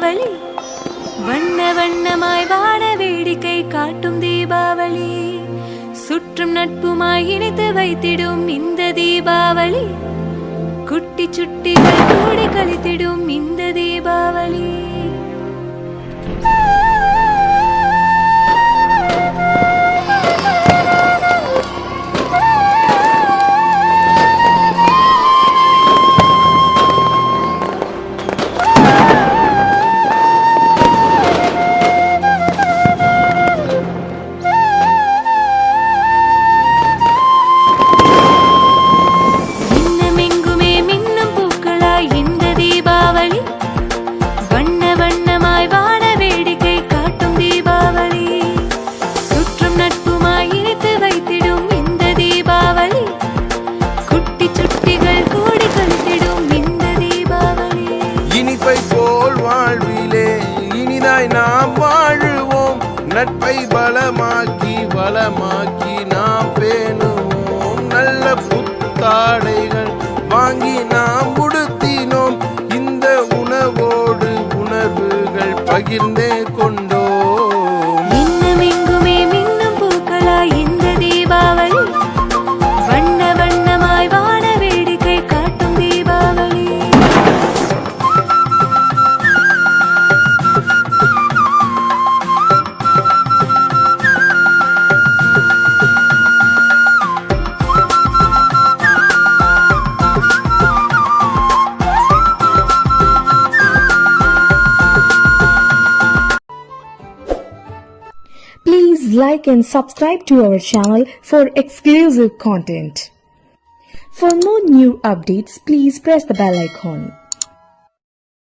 தீபாவளி, வண்ண வண்ணமாய் வான வேடிக்கை காட்டும் தீபாவளி, சுற்றும் நட்புமாய் இணைத்து வைத்திடும் இந்த தீபாவளி, குட்டி சுட்டிகள் கூடி கழித்திடும் இந்த தீபாவளி. நாம் வாழுவோம், நட்பை பலமாக்கி வளமாக்கி நாம் பேணுவோம். நல்ல புத்தாடைகள் வாங்கி நாம் உடுத்தினோம், இந்த உணவோடு உணர்வுகள் பகிர்ந்தே கொண்டோம். இன்னும் எங்குமே மின்னும் பூக்களாய் இந்த தீபாவளி, வண்ண வண்ணமாய் வான வேடிக்கை காட்டும் Deepavali. Please like and subscribe to our channel for exclusive content. For more new updates, please press the bell icon.